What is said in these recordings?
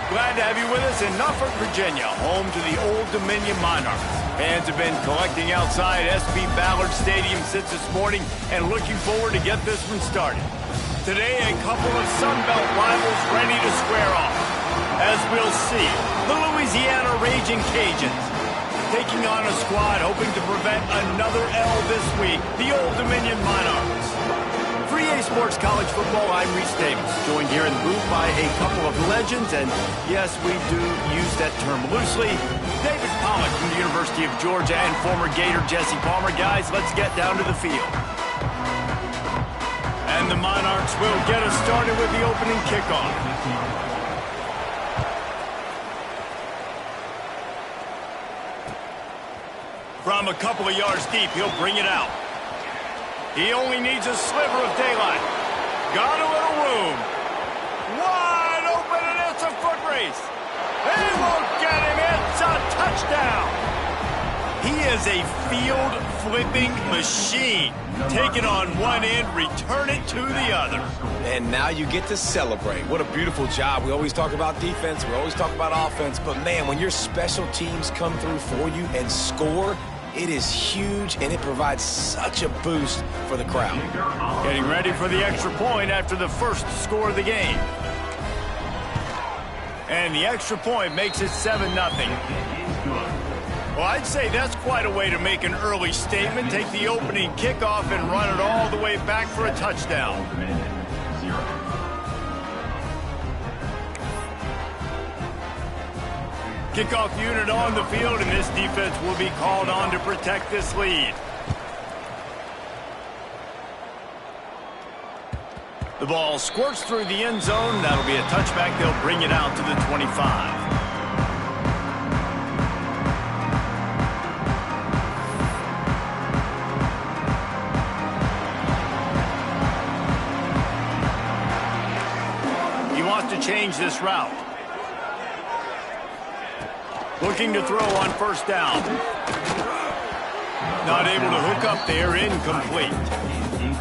Glad to have you with us in Norfolk, Virginia, home to the Old Dominion Monarchs. Fans have been collecting outside SB Ballard Stadium since this morning and looking forward to get this one started. Today, a couple of Sun Belt rivals ready to square off. As we'll see, the Louisiana Raging Cajuns taking on a squad hoping to prevent another L this week, the Old Dominion Monarchs. For EA Sports College Football, I'm Reese Davis, joined here in the booth by a couple of legends, and yes, we do use that term loosely. David Pollack from the University of Georgia and former Gator Jesse Palmer. Guys, let's get down to the field. And the Monarchs will get us started with the opening kickoff. From a couple of yards deep, he'll bring it out. He only needs a sliver of daylight. Got a little room. Wide open, and it's a foot race. He won't get him. It's a touchdown. He is a field-flipping machine. Take it on one end, return it to the other. And now you get to celebrate. What a beautiful job. We always talk about defense. We always talk about offense. But, man, when your special teams come through for you and score, it is huge, and it provides such a boost for the crowd. Getting ready for the extra point after the first score of the game. And the extra point makes it 7-0. Well, I'd say that's quite a way to make an early statement. Take the opening kickoff and run it all the way back for a touchdown. Kickoff unit on the field, and this defense will be called on to protect this lead. The ball squirts through the end zone. That'll be a touchback. They'll bring it out to the 25. He wants to change this route. Looking to throw on first down. Not able to hook up there, incomplete.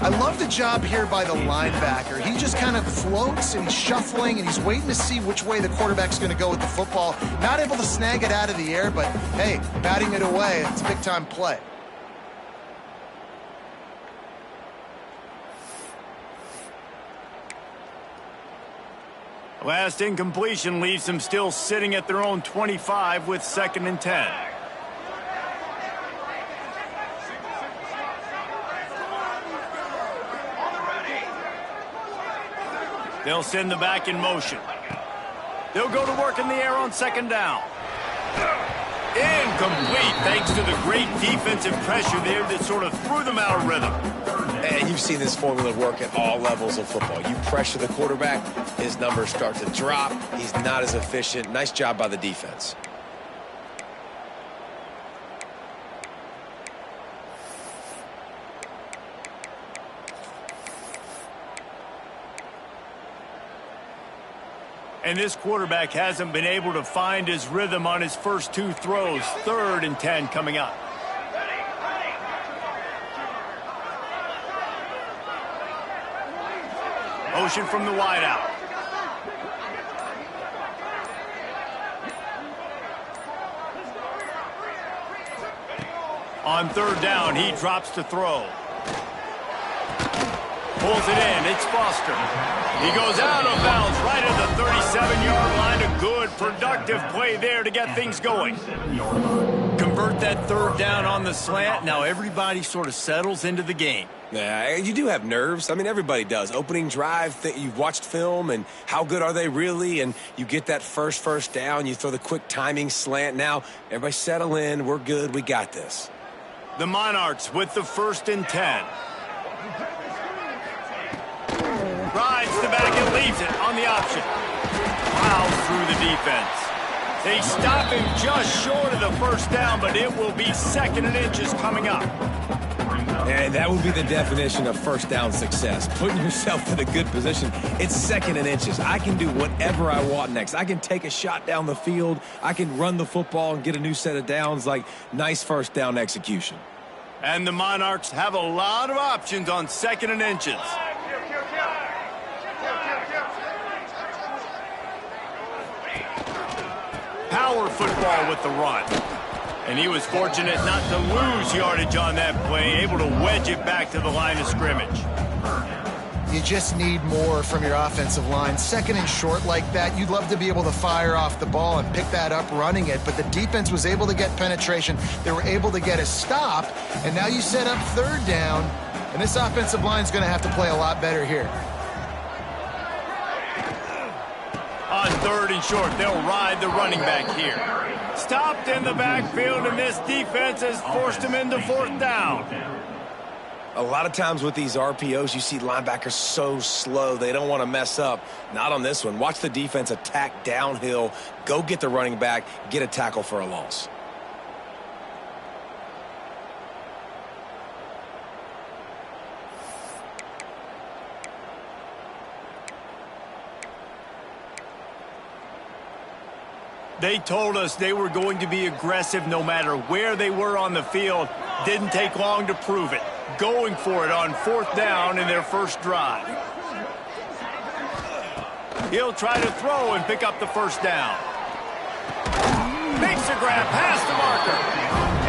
I love the job here by the linebacker. He just kind of floats and he's shuffling and he's waiting to see which way the quarterback's going to go with the football. Not able to snag it out of the air, but hey, batting it away, it's a big-time play. Last incompletion leaves them still sitting at their own 25 with 2nd and 10. They'll send the back in motion. They'll go to work in the air on 2nd down. Incomplete, thanks to the great defensive pressure there that sort of threw them out of rhythm. And you've seen this formula work at all levels of football. You pressure the quarterback, his numbers start to drop. He's not as efficient. Nice job by the defense. And this quarterback hasn't been able to find his rhythm on his first 2 throws. 3rd and 10 coming up. Motion from the wideout. On 3rd down, he drops to throw. Pulls it in. It's Foster. He goes out of bounds right at the 37-yard line. A good, productive play there to get things going. Convert that 3rd down on the slant. Now everybody sort of settles into the game. Yeah, you do have nerves. I mean, everybody does. Opening drive, you've watched film, and how good are they really? And you get that first down. You throw the quick timing slant. Now, everybody settle in. We're good. We got this. The Monarchs with the 1st and 10. Rides the back and leaves it on the option. Plows through the defense. They stop him just short of the 1st down, but it will be 2nd and inches coming up. And that would be the definition of 1st down success. Putting yourself in a good position. It's 2nd and inches. I can do whatever I want next. I can take a shot down the field. I can run the football and get a new set of downs. Like, nice 1st down execution. And the Monarchs have a lot of options on 2nd and inches. Power football with the run. And he was fortunate not to lose yardage on that play, able to wedge it back to the line of scrimmage. You just need more from your offensive line. Second and short like that, you'd love to be able to fire off the ball and pick that up running it, but the defense was able to get penetration. They were able to get a stop, and now you set up third down, and this offensive line is going to have to play a lot better here. On third and short, they'll ride the running back here. Stopped in the backfield, and this defense has forced him into fourth down. A lot of times with these RPOs, you see linebackers so slow, they don't want to mess up. Not on this one. Watch the defense attack downhill, go get the running back, get a tackle for a loss. They told us they were going to be aggressive no matter where they were on the field. Didn't take long to prove it. Going for it on fourth down in their first drive. He'll try to throw and pick up the first down. Makes a grab past the marker.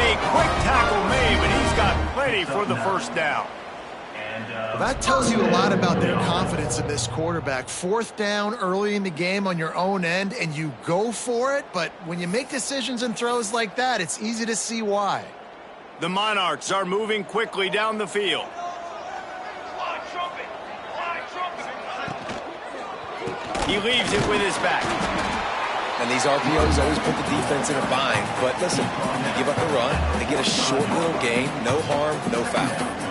A quick tackle made, but he's got plenty for the first down. Well, that tells you a lot about their confidence in this quarterback. Fourth down early in the game on your own end, and you go for it, but when you make decisions and throws like that, it's easy to see why. The Monarchs are moving quickly down the field. He leaves it with his back. And these RPOs always put the defense in a bind, but listen, you give up the run, they get a short little gain, no harm, no foul.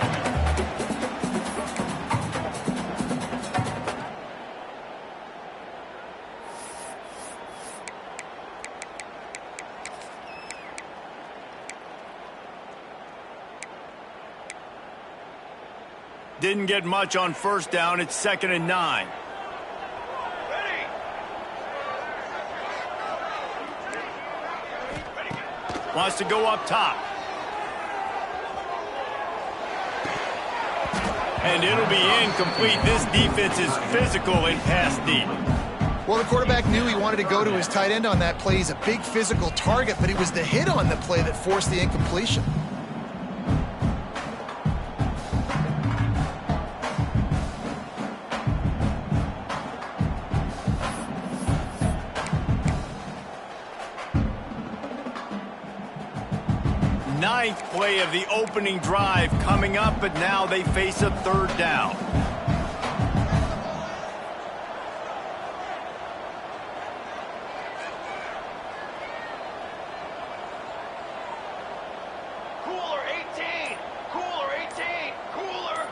Didn't get much on first down. It's 2nd and 9. Wants to go up top. And it'll be incomplete. This defense is physical and pass deep. Well, the quarterback knew he wanted to go to his tight end on that play. He's a big physical target, but it was the hit on the play that forced the incompletion. Ninth play of the opening drive coming up, but now they face a third down. Cooler 18! Cooler 18! Cooler!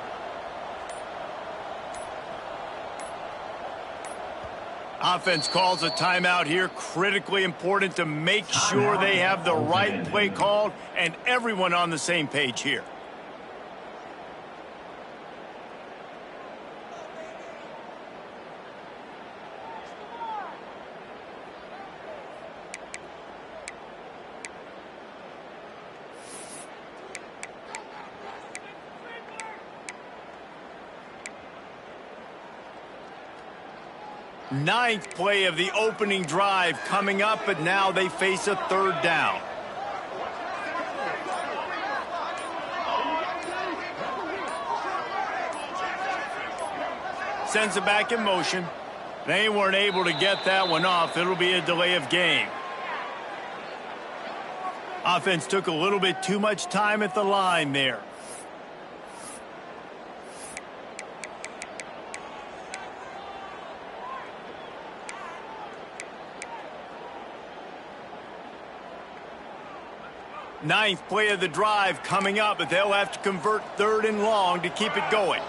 Offense calls a timeout here. Critically important to make sure they have the right play called and everyone on the same page here. Ninth play of the opening drive coming up, but now they face a third down. Sends it back in motion. They weren't able to get that one off. It'll be a delay of game. Offense took a little bit too much time at the line there. Ninth play of the drive coming up, but they'll have to convert third and long to keep it going.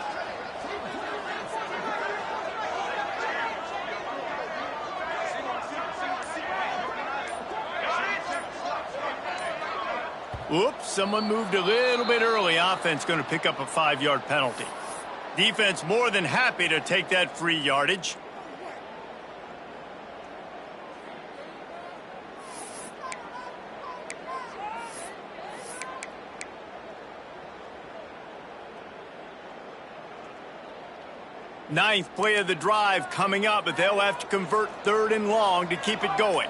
Oops, someone moved a little bit early. Offense going to pick up a 5-yard penalty. Defense more than happy to take that free yardage. Ninth play of the drive coming up, but they'll have to convert 3rd and long to keep it going.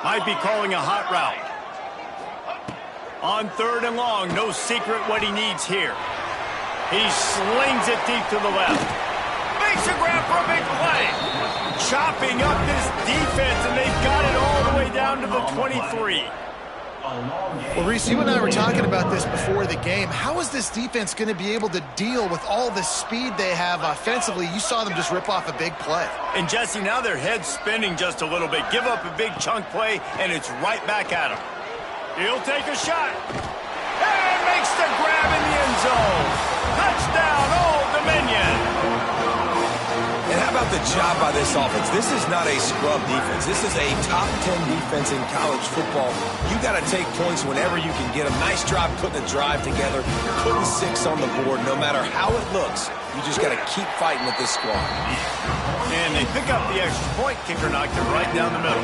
Might be calling a hot route. On 3rd and long, no secret what he needs here. He slings it deep to the left. Makes a grab for a big play. Chopping up this defense, and they've got it all the way down to the 23. Well, Reese, you and I were talking about this before the game. How is this defense going to be able to deal with all the speed they have offensively? You saw them just rip off a big play. And, Jesse, now their head's spinning just a little bit. Give up a big chunk play, and it's right back at him. He'll take a shot. And makes the grab in the end zone. Touchdown, Old Dominion. And how about the job by this offense? This is not a scrub defense. This is a top 10 defense in college football. You got to take points whenever you can get them. Nice job putting the drive together, putting 6 on the board. No matter how it looks, you just got to keep fighting with this squad. And they pick up the extra point. Kicker knocked it right down the middle.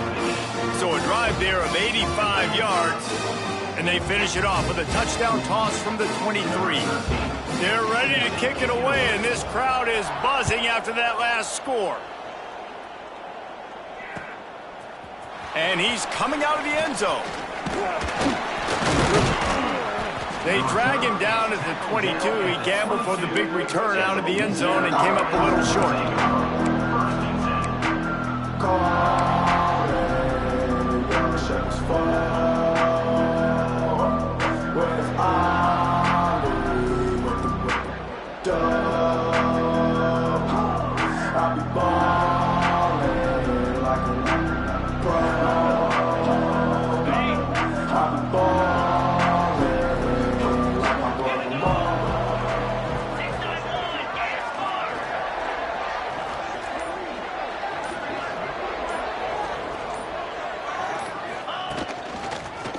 So a drive there of 85 yards, and they finish it off with a touchdown toss from the 23. They're ready to kick it away, and this crowd is buzzing after that last score. And he's coming out of the end zone. They drag him down at the 22. He gambled for the big return out of the end zone and came up a little short.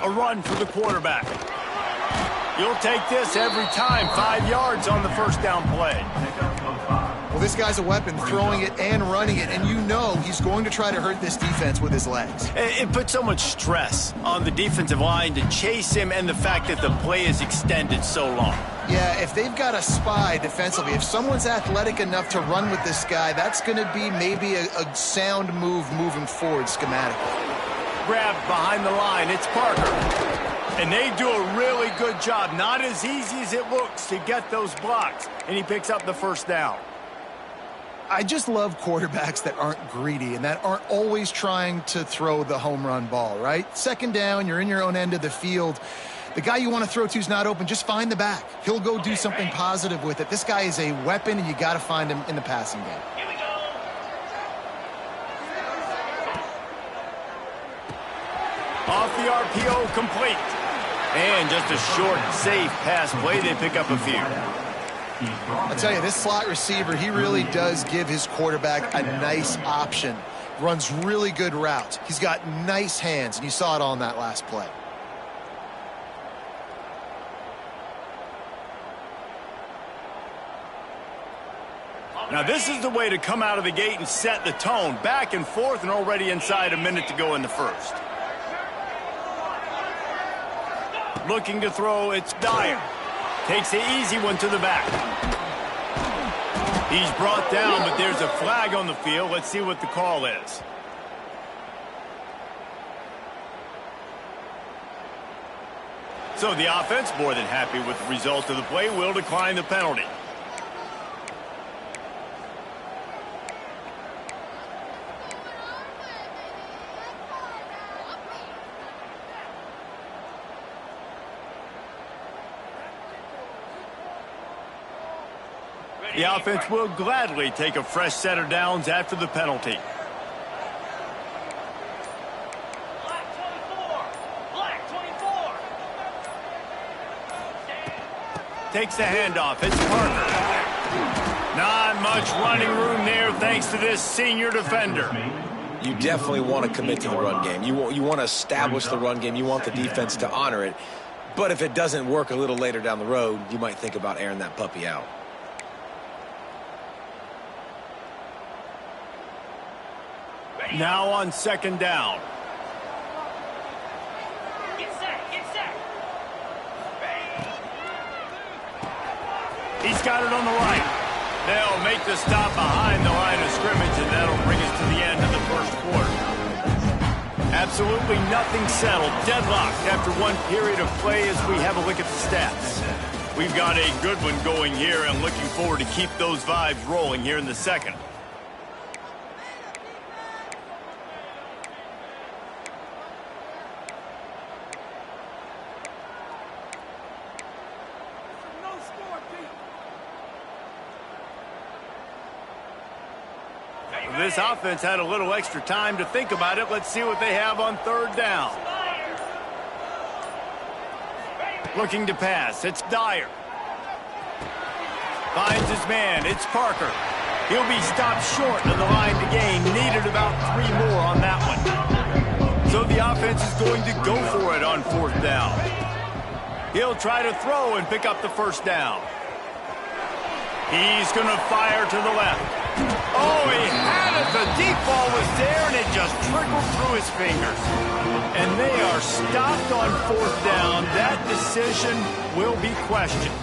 A run for the quarterback. You'll take this every time. 5 yards on the first down play. Well, this guy's a weapon, throwing it and running it, and you know he's going to try to hurt this defense with his legs. It puts so much stress on the defensive line to chase him, and the fact that the play is extended so long. Yeah, if they've got a spy defensively, if someone's athletic enough to run with this guy, that's going to be maybe a sound move moving forward schematically. Grabbed behind the line, it's Parker. And they do a really good job. Not as easy as it looks to get those blocks. And he picks up the first down. I just love quarterbacks that aren't greedy and that aren't always trying to throw the home run ball, right? Second down, you're in your own end of the field. The guy you want to throw to is not open. Just find the back. He'll go do something positive with it. This guy is a weapon, and you got to find him in the passing game. Off the RPO, complete. And just a short, safe pass play. They pick up a few. I tell you, this slot receiver, he really does give his quarterback a nice option. Runs really good routes. He's got nice hands, and you saw it all in that last play. Now, this is the way to come out of the gate and set the tone. Back and forth, and already inside a minute to go in the first. Looking to throw, it's Dyer. Takes the easy one to the back. He's brought down, but there's a flag on the field. Let's see what the call is. So the offense, more than happy with the result of the play, will decline the penalty. The offense will gladly take a fresh set of downs after the penalty. Black 24. Takes the handoff. It's Parker. Not much running room there thanks to this senior defender. You definitely want to commit to the run game. You want to establish the run game. You want the defense to honor it. But if it doesn't work a little later down the road, you might think about airing that puppy out. Now on second down. Get set, get set. He's got it on the right. They'll make the stop behind the line of scrimmage, and that'll bring us to the end of the first quarter. Absolutely nothing settled. Deadlocked after one period of play as we have a look at the stats. We've got a good one going here and looking forward to keep those vibes rolling here in the second. This offense had a little extra time to think about it. Let's see what they have on third down. Looking to pass. It's Dyer. Finds his man. It's Parker. He'll be stopped short of the line to gain. Needed about 3 more on that one. So the offense is going to go for it on fourth down. He'll try to throw and pick up the first down. He's going to fire to the left. Oh, he had it. The deep ball was there, and it just trickled through his fingers. And they are stopped on fourth down. That decision will be questioned.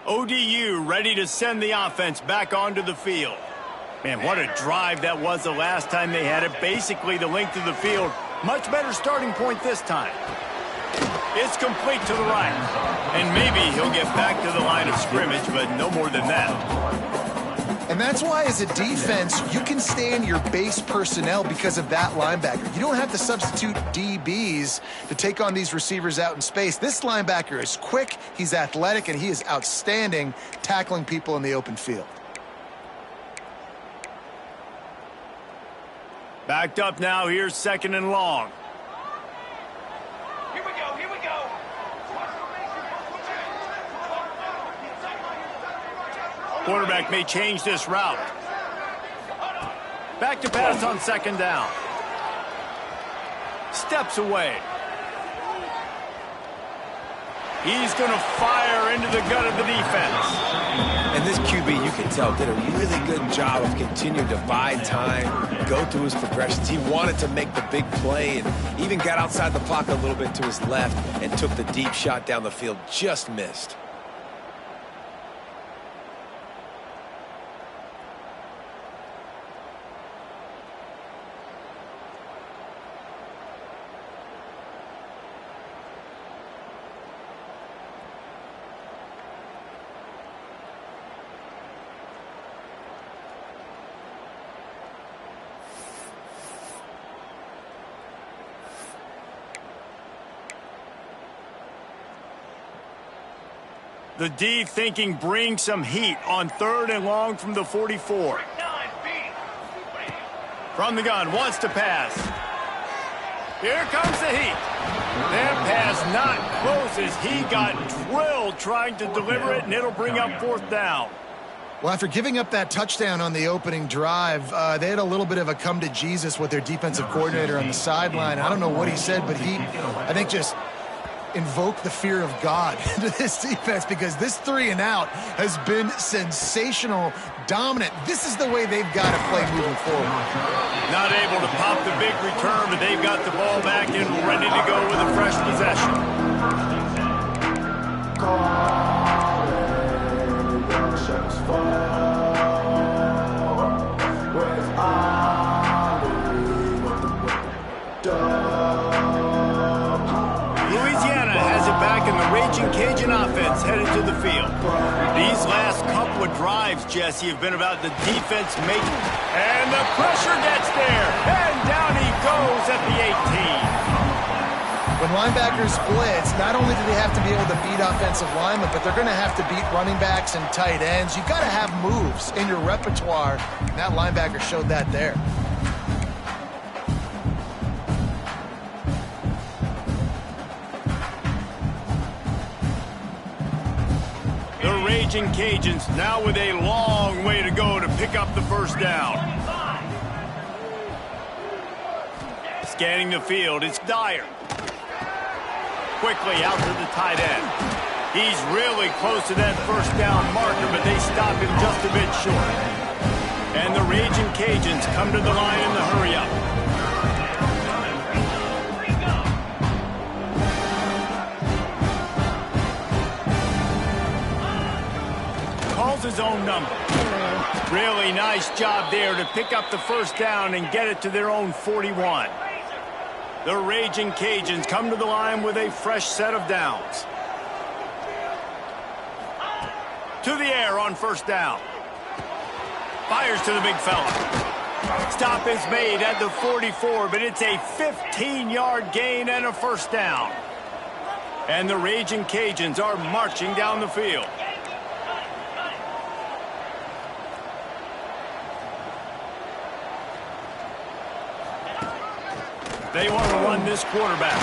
ODU ready to send the offense back onto the field. Man, what a drive that was the last time they had it. Basically the length of the field. Much better starting point this time. It's complete to the right. And maybe he'll get back to the line of scrimmage, but no more than that. And that's why, as a defense, you can stay in your base personnel because of that linebacker. You don't have to substitute DBs to take on these receivers out in space. This linebacker is quick, he's athletic, and he is outstanding tackling people in the open field. Backed up now. Here's second and long. Here we go, here we go. Quarterback may change this route. Back to pass on second down. Steps away. He's going to fire into the gut of the defense. And this QB, you can tell, did a really good job of continuing to buy time, go through his progressions. He wanted to make the big play and even got outside the pocket a little bit to his left and took the deep shot down the field. Just missed. The D thinking bring some heat on third and long from the 44. From the gun, wants to pass. Here comes the heat. That pass not close as he got drilled trying to deliver it, and it'll bring up fourth down. Well, after giving up that touchdown on the opening drive, they had a little bit of a come to Jesus with their defensive coordinator on the sideline. I don't know what he said, but he, I think, just invoke the fear of God into this defense, because this 3 and out has been sensational, dominant. This is the way they've got to play moving forward. Not able to pop the big return, but they've got the ball back and ready to go with a fresh possession. Cajun offense headed to the field. These last couple of drives, Jesse, have been about the defense making. And the pressure gets there. And down he goes at the 18. When linebackers blitz, not only do they have to be able to beat offensive linemen, but they're going to have to beat running backs and tight ends. You've got to have moves in your repertoire. And that linebacker showed that there. Raging Cajuns now with a long way to go to pick up the first down. Scanning the field, it's Dyer. Quickly out to the tight end. He's really close to that first down marker, but they stop him just a bit short. And the Raging Cajuns come to the line in the hurry-up. Calls his own number. Really nice job there to pick up the first down and get it to their own 41. The Raging Cajuns come to the line with a fresh set of downs. To the air on first down. Fires to the big fella. Stop is made at the 44, but it's a 15-yard gain and a first down. And the Raging Cajuns are marching down the field. They want to run this quarterback.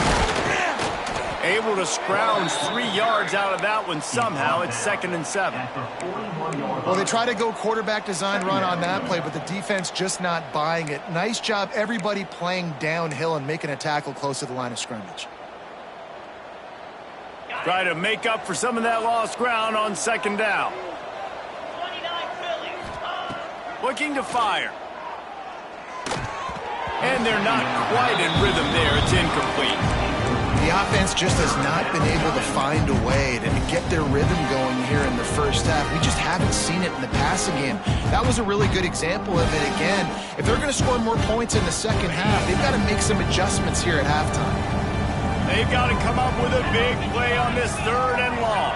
Able to scrounge 3 yards out of that one somehow. It's 2nd and 7. Well, they try to go quarterback design run on that play, but the defense just not buying it. Nice job, everybody playing downhill and making a tackle close to the line of scrimmage. Try to make up for some of that lost ground on 2nd down. Looking to fire. And they're not quite in rhythm there. It's incomplete. The offense just has not been able to find a way to get their rhythm going here in the first half. We just haven't seen it in the passing game. That was a really good example of it again. If they're going to score more points in the second half, they've got to make some adjustments here at halftime. They've got to come up with a big play on this 3rd and long.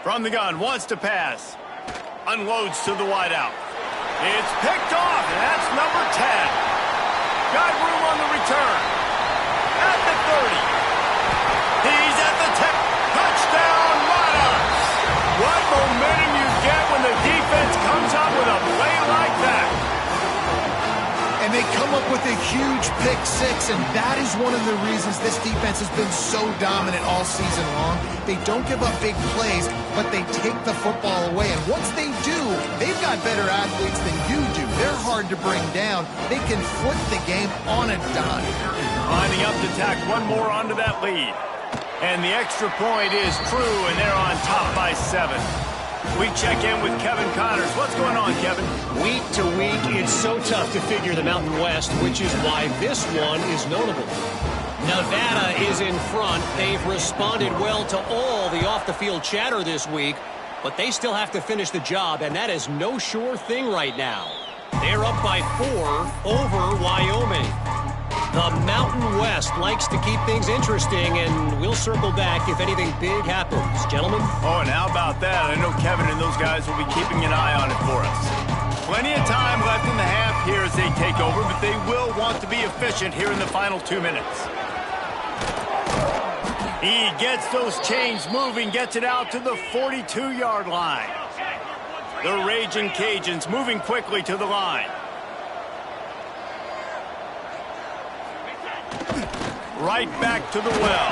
From the gun, wants to pass. Unloads to the wideout. It's picked off, and that's number 10. Got room on the return. At the 30. He's at the 10. Touchdown, Monarchs! What momentum you get when the defense comes up with a play like that. And they come up with a huge pick six, and that is one of the reasons this defense has been so dominant all season long. They don't give up big plays, but they take the football away. And once they do, they've got better athletes than you do. They're hard to bring down. They can flip the game on a dime. Lining up to tack one more onto that lead. And the extra point is true, and they're on top by 7. We check in with Kevin Connors. What's going on, Kevin? Week to week, it's so tough to figure the Mountain West, which is why this one is notable. Nevada is in front. They've responded well to all the off-the-field chatter this week, but they still have to finish the job, and that is no sure thing right now. They're up by 4 over Wyoming. The Mountain West likes to keep things interesting, and we'll circle back if anything big happens. Gentlemen? Oh, and how about that? I know Kevin and those guys will be keeping an eye on it for us. Plenty of time left in the half here as they take over, but they will want to be efficient here in the final 2 minutes. He gets those chains moving, gets it out to the 42-yard line. The Raging Cajuns moving quickly to the line. Right back to the well.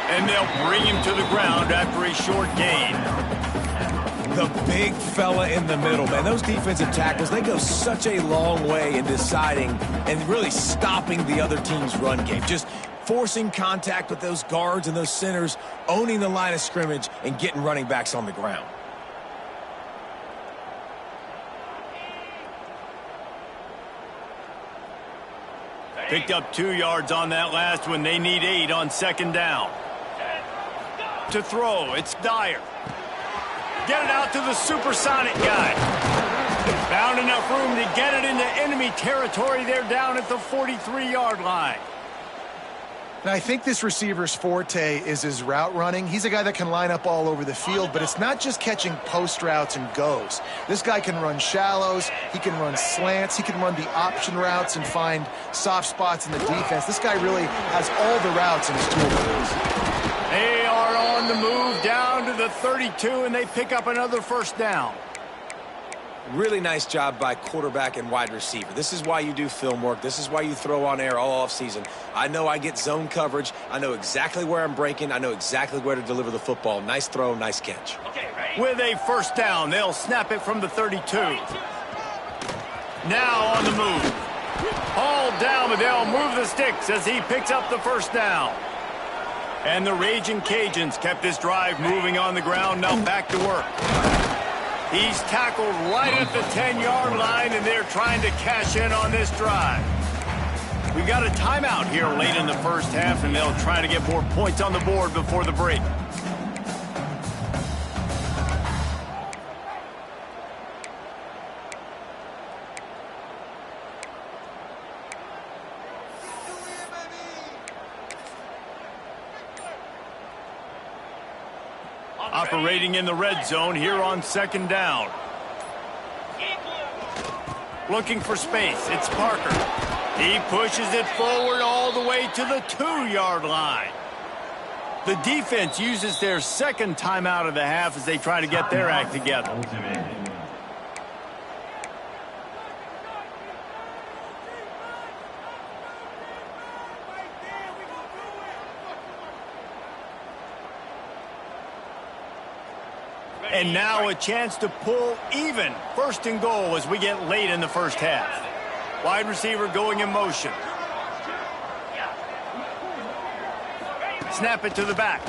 And they'll bring him to the ground after a short gain. The big fella in the middle, man. Those defensive tackles, they go such a long way in deciding and really stopping the other team's run game. Just forcing contact with those guards and those centers, owning the line of scrimmage, and getting running backs on the ground. Picked up 2 yards on that last one. They need 8 on 2nd down. To throw, it's Dyer. Get it out to the supersonic guy. Found enough room to get it into enemy territory. They're down at the 43-yard line. Now, I think this receiver's forte is his route running. He's a guy that can line up all over the field, but it's not just catching post routes and goes. This guy can run shallows, he can run slants, he can run the option routes and find soft spots in the defense. This guy really has all the routes in his toolbox. They are on the move down to the 32, and they pick up another first down. Really nice job by quarterback and wide receiver. This is why you do film work. This is why you throw on air all offseason. I know I get zone coverage. I know exactly where I'm breaking. I know exactly where to deliver the football. Nice throw, nice catch. With a first down, they'll snap it from the 32. Now on the move. All down, but they'll move the sticks as he picks up the first down. And the Raging Cajuns kept this drive moving on the ground. Now back to work. He's tackled right at the 10-yard line, and they're trying to cash in on this drive. We've got a timeout here late in the first half, and they'll try to get more points on the board before the break. Operating in the red zone here on second down. Looking for space. It's Parker. He pushes it forward all the way to the 2-yard line. The defense uses their second timeout of the half as they try to get their act together. And now a chance to pull even. First and goal as we get late in the first half. Wide receiver going in motion. Snap it to the back.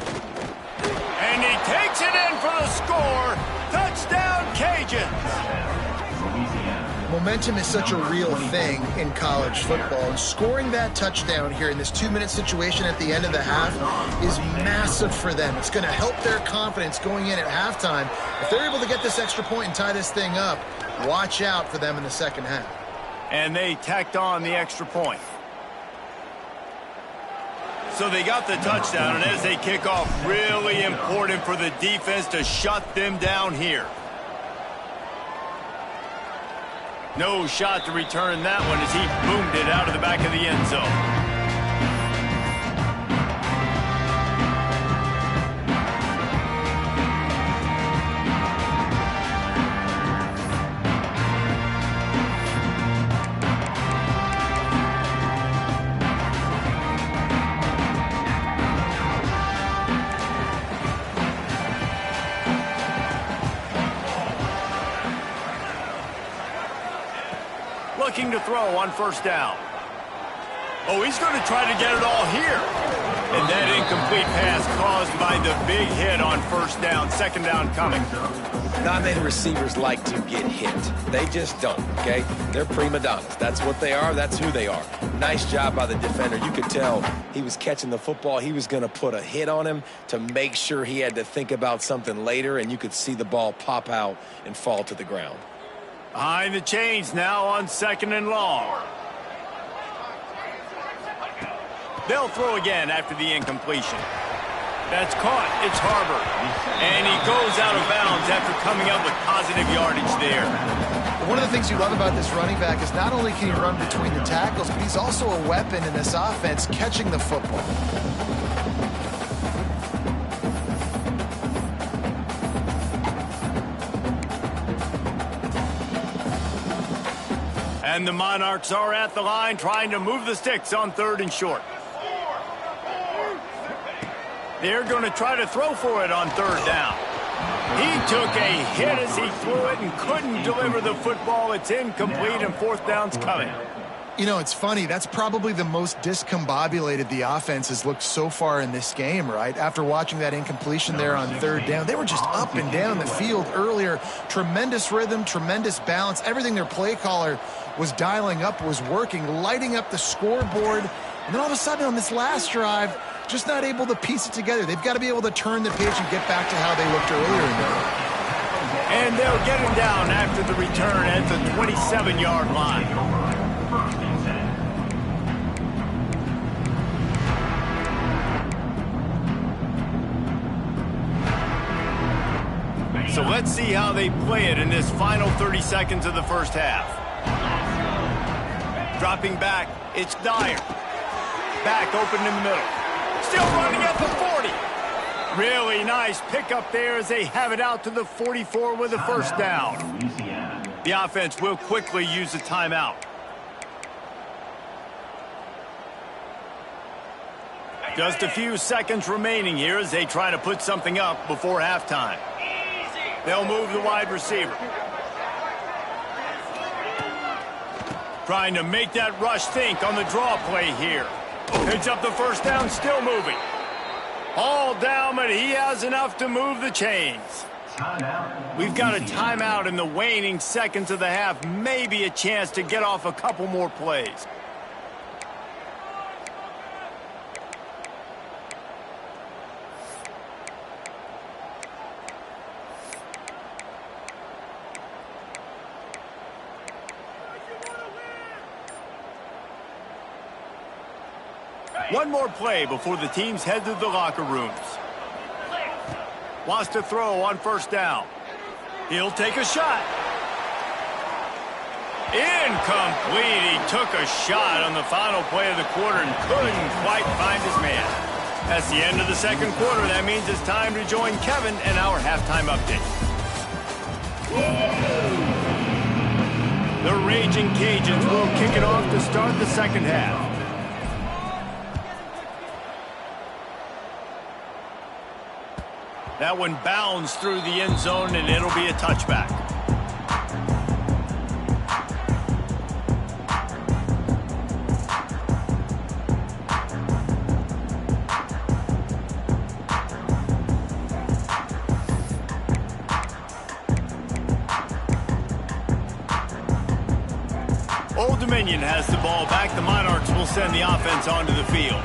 And he takes it in for the score. Touchdown, Cajuns. Momentum is such a real thing in college football, and scoring that touchdown here in this 2-minute situation at the end of the half is massive for them. It's going to help their confidence going in at halftime. If they're able to get this extra point and tie this thing up, watch out for them in the second half. And they tacked on the extra point. So they got the touchdown, and as they kick off, really important for the defense to shut them down here. No shot to return that one as he boomed it out of the back of the end zone. Looking to throw on first down. Oh, he's going to try to get it all here. And that incomplete pass caused by the big hit on first down. Second down coming. Not many receivers like to get hit. They just don't, okay? They're prima donnas. That's what they are. That's who they are. Nice job by the defender. You could tell he was catching the football. He was going to put a hit on him to make sure he had to think about something later, and you could see the ball pop out and fall to the ground. Behind the chains now on second and long. They'll throw again after the incompletion. That's caught. It's Harbor. And he goes out of bounds after coming up with positive yardage there. One of the things you love about this running back is not only can he run between the tackles, but he's also a weapon in this offense catching the football. And the Monarchs are at the line trying to move the sticks on third and short. They're going to try to throw for it on third down. He took a hit as he threw it and couldn't deliver the football. It's incomplete and fourth down's coming. You know, it's funny. That's probably the most discombobulated the offense has looked so far in this game, right? After watching that incompletion there on third down, they were just up and down the field earlier. Tremendous rhythm, tremendous balance. Everything their play caller was dialing up was working, lighting up the scoreboard. And then all of a sudden on this last drive, just not able to piece it together. They've got to be able to turn the page and get back to how they looked earlier in the game. And they'll get him down after the return at the 27-yard line. So let's see how they play it in this final 30 seconds of the first half. Dropping back, it's Dyer. Back open in the middle. Still running at the 40. Really nice pickup there as they have it out to the 44 with a first down. The offense will quickly use a timeout. Just a few seconds remaining here as they try to put something up before halftime. They'll move the wide receiver. Trying to make that rush think on the draw play here. Picks up the first down, still moving. All down, but he has enough to move the chains. We've got a timeout in the waning seconds of the half. Maybe a chance to get off a couple more plays. One more play before the teams head to the locker rooms. Wants to throw on first down. He'll take a shot. Incomplete. He took a shot on the final play of the quarter and couldn't quite find his man. That's the end of the second quarter. That means it's time to join Kevin and our halftime update. The Raging Cajuns will kick it off to start the second half. That one bounds through the end zone, and it'll be a touchback. Old Dominion has the ball back. The Monarchs will send the offense onto the field.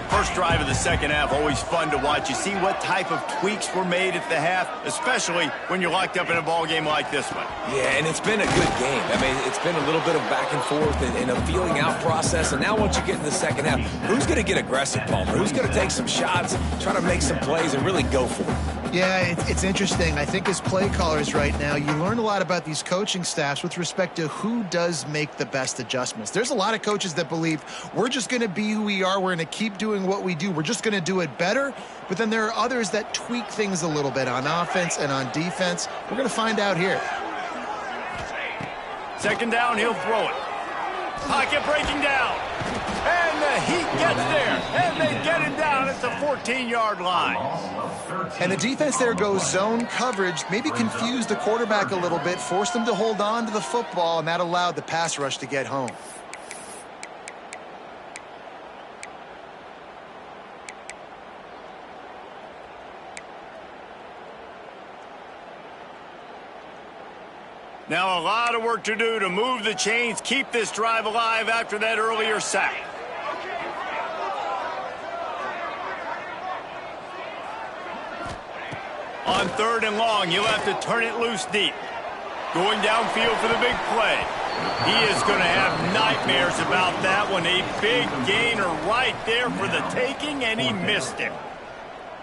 First drive of the second half, always fun to watch. You see what type of tweaks were made at the half, especially when you're locked up in a ball game like this one. Yeah, and it's been a good game. I mean, it's been a little bit of back and forth and a feeling out process. And now once you get in the second half, who's going to get aggressive, Palmer? Who's going to take some shots, try to make some plays, and really go for it? Yeah, it's interesting. I think as play callers right now, you learn a lot about these coaching staffs with respect to who does make the best adjustments. There's a lot of coaches that believe we're just going to be who we are. We're going to keep doing what we do. We're just going to do it better. But then there are others that tweak things a little bit on offense and on defense. We're going to find out here. Second down, he'll throw it. Pocket breaking down. And the Heat gets there. And they get it down at the 14-yard line. And the defense there goes zone coverage, maybe confused the quarterback a little bit, forced him to hold on to the football, and that allowed the pass rush to get home. Now a lot of work to do to move the chains, keep this drive alive after that earlier sack. On third and long, he'll have to turn it loose deep. Going downfield for the big play. He is going to have nightmares about that one. A big gainer right there for the taking, and he missed it.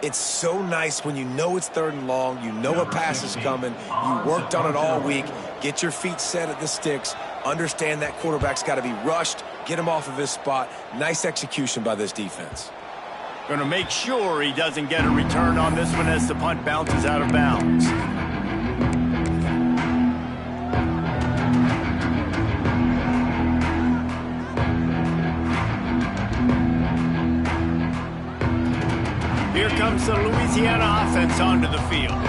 It's so nice when you know it's third and long, you know a pass is coming, you worked on it all week, get your feet set at the sticks, understand that quarterback's got to be rushed, get him off of his spot. Nice execution by this defense. Going to make sure he doesn't get a return on this one as the punt bounces out of bounds. Here comes the Louisiana offense onto the field.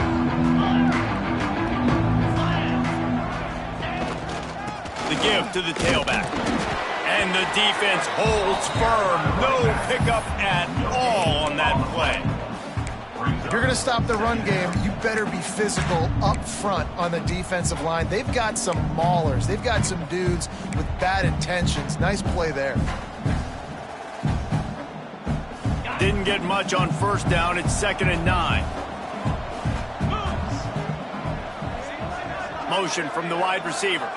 The give to the tailback. And the defense holds firm. No pickup at all on that play. If you're going to stop the run game, you better be physical up front on the defensive line. They've got some maulers. They've got some dudes with bad intentions. Nice play there. Didn't get much on first down. It's 2nd and 9. Motion from the wide receiver.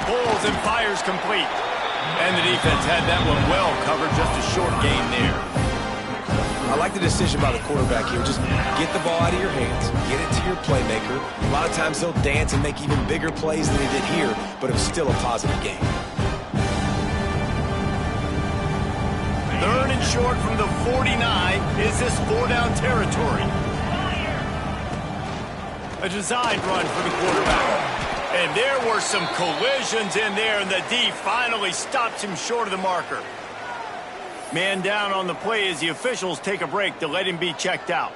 Pulls and fires complete. And the defense had that one well covered. Just a short gain there. I like the decision by the quarterback here. Just get the ball out of your hands. Get it to your playmaker. A lot of times they'll dance and make even bigger plays than he did here, but it was still a positive game. Third and short from the 49. Is this 4-down territory? A designed run for the quarterback. And there were some collisions in there, and the D finally stops him short of the marker. Man down on the play as the officials take a break to let him be checked out.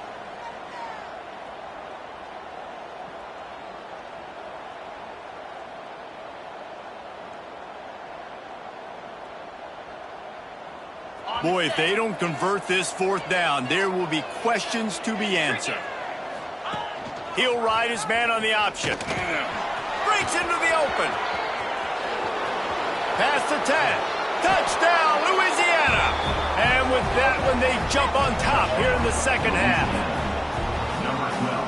Boy, if they don't convert this fourth down, there will be questions to be answered. He'll ride his man on the option. Breaks into the open. Past the 10. Touchdown, Louisiana. And with that one, they jump on top here in the second half.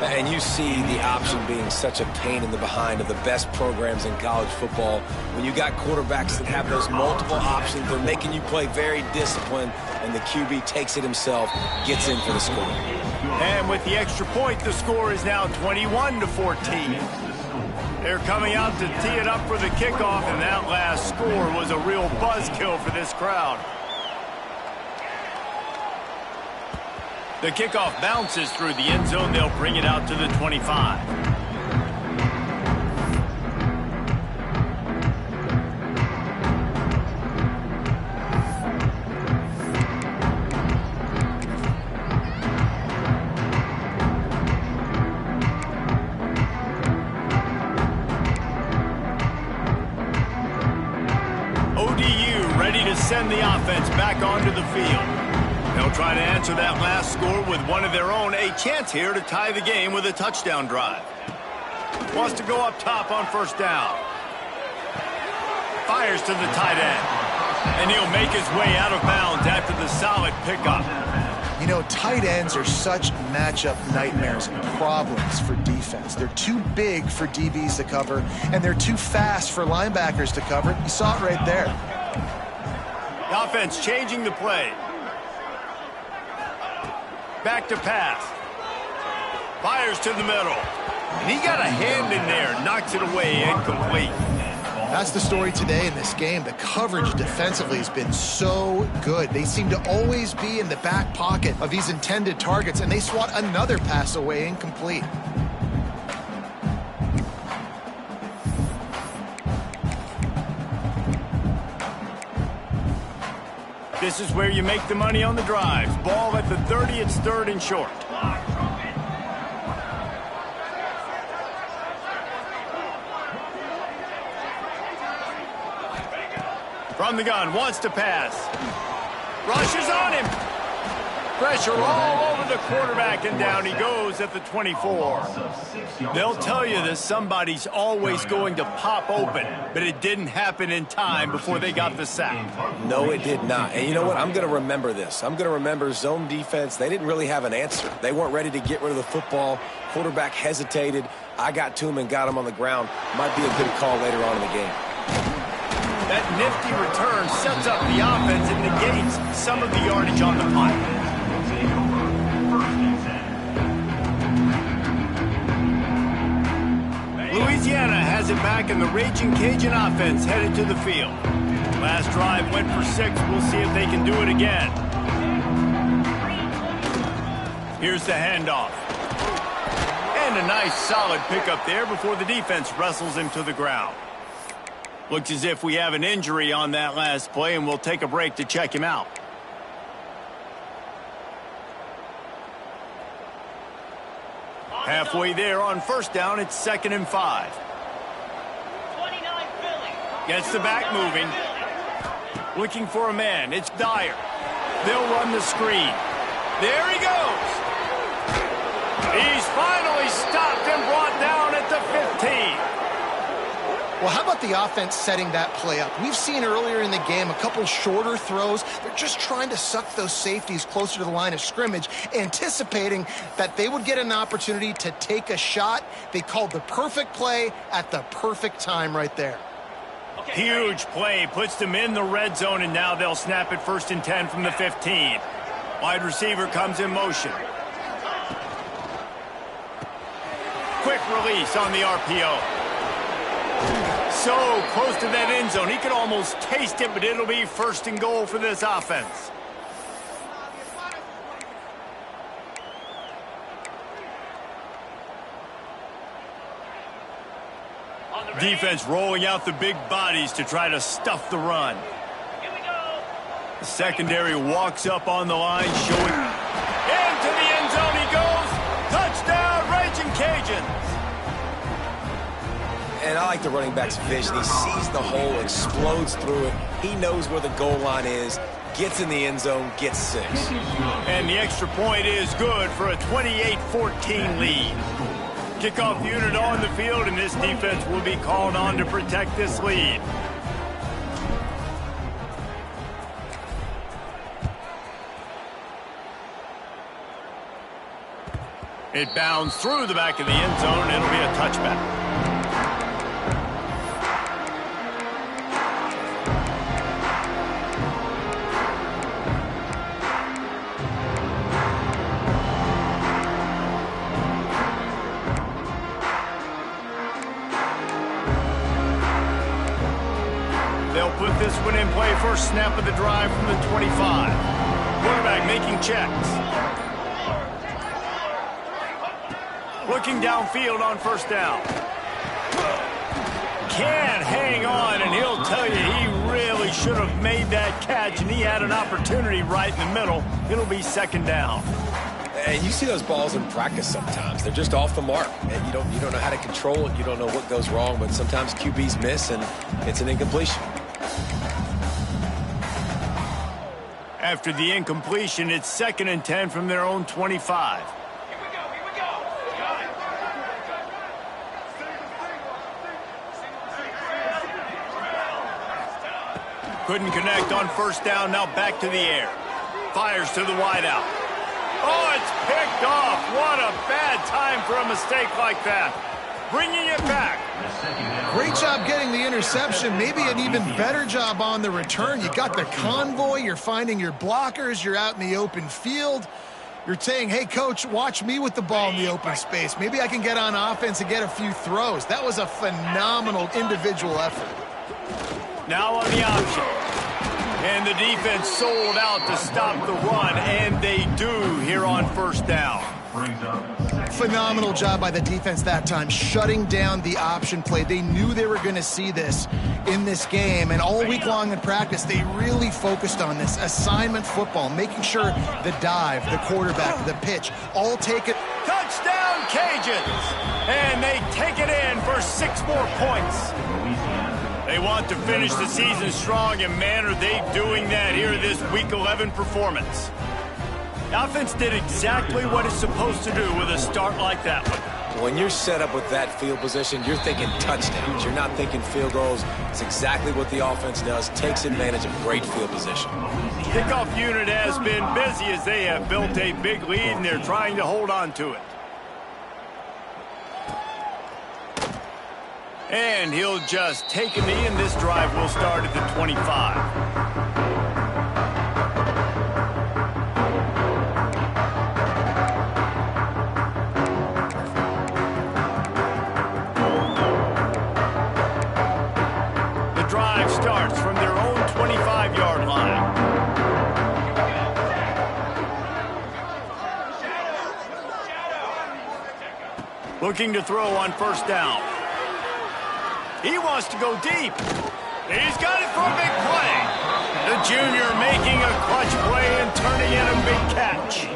And you see the option being such a pain in the behind of the best programs in college football. When you got quarterbacks that have those multiple options, they're making you play very disciplined, and the QB takes it himself, gets in for the score. And with the extra point, the score is now 21-14. They're coming out to tee it up for the kickoff, and that last score was a real buzzkill for this crowd. The kickoff bounces through the end zone. They'll bring it out to the 25. ODU ready to send the offense back onto the field. They'll try to answer that last score with one of their own. A chance here to tie the game with a touchdown drive. Wants to go up top on first down. Fires to the tight end. And he'll make his way out of bounds after the solid pickup. You know, tight ends are such matchup nightmares and problems for defense. They're too big for DBs to cover, and they're too fast for linebackers to cover. You saw it right there. The offense changing the play. Back to pass. Fires to the middle. And he got a hand in there. Knocks it away, incomplete. That's the story today in this game. The coverage defensively has been so good. They seem to always be in the back pocket of these intended targets, and they swat another pass away, incomplete. This is where you make the money on the drives. Ball at the 30, it's third and short. From the gun, wants to pass. Rushes on him. Pressure all over the quarterback, and down he goes at the 24. They'll tell you that somebody's always going to pop open, but it didn't happen in time before they got the sack. No, it did not. And you know what? I'm going to remember this. I'm going to remember zone defense. They didn't really have an answer. They weren't ready to get rid of the football. Quarterback hesitated. I got to him and got him on the ground. Might be a good call later on in the game. That nifty return sets up the offense and negates some of the yardage on the punt. Louisiana has it back, and the Raging Cajun offense headed to the field. Last drive went for 6. We'll see if they can do it again. Here's the handoff. And a nice solid pickup there before the defense wrestles him to the ground. Looks as if we have an injury on that last play, and we'll take a break to check him out. Halfway there on first down, it's 2nd and 5. 29 Philly. Gets the back moving. Looking for a man. It's Dyer. They'll run the screen. There he goes. He's finally stopped and brought down at the 15. Well, how about the offense setting that play up? We've seen earlier in the game a couple shorter throws. They're just trying to suck those safeties closer to the line of scrimmage, anticipating that they would get an opportunity to take a shot. They called the perfect play at the perfect time right there. Huge play, puts them in the red zone, and now they'll snap it 1st and 10 from the 15. Wide receiver comes in motion. Quick release on the RPO. So close to that end zone. He could almost taste it, but it'll be 1st and goal for this offense. Defense rolling out the big bodies to try to stuff the run. Here we go. The secondary walks up on the line, showing. Into the end zone he goes. Touchdown, Raging Cajuns. And I like the running back's vision. He sees the hole, explodes through it. He knows where the goal line is. gets in the end zone, gets 6. And the extra point is good for a 28-14 lead. Kickoff unit on the field, and this defense will be called on to protect this lead. It bounds through the back of the end zone. It'll be a touchback. They'll put this one in play. First snap of the drive from the 25. Quarterback making checks. Looking downfield on first down. Can't hang on, and he'll tell you he really should have made that catch, and he had an opportunity right in the middle. It'll be second down. And you see those balls in practice sometimes. They're just off the mark. And you don't know how to control it. You don't know what goes wrong, but sometimes QBs miss, and it's an incompletion. After the incompletion, it's 2nd and 10 from their own 25. Couldn't connect on first down. Now back to the air. Fires to the wideout. Oh, it's picked off. What a bad time for a mistake like that. Bringing it back. Great job getting the interception. Maybe an even better job on the return. You got the convoy. You're finding your blockers. You're out in the open field. You're saying, hey, coach, watch me with the ball in the open space. Maybe I can get on offense and get a few throws. That was a phenomenal individual effort. Now on the option. And the defense sold out to stop the run, and they do here on first down. Phenomenal job by the defense that time, shutting down the option play. They knew they were going to see this in this game, and all week long in practice, they really focused on this assignment football, making sure the dive, the quarterback, the pitch, all take it. Touchdown, Cajuns! And they take it in for 6 more points. They want to finish the season strong, and man, are they doing that here this Week 11 performance. The offense did exactly what it's supposed to do with a start like that one. When you're set up with that field position, you're thinking touchdowns. You're not thinking field goals. It's exactly what the offense does, takes advantage of great field position. Kickoff unit has been busy as they have built a big lead, and they're trying to hold on to it. And he'll just take a knee, and this drive will start at the 25. The drive starts from their own 25-yard line. Looking to throw on first down. He wants to go deep. He's got it for a big play. The junior making a clutch play and turning in a big catch.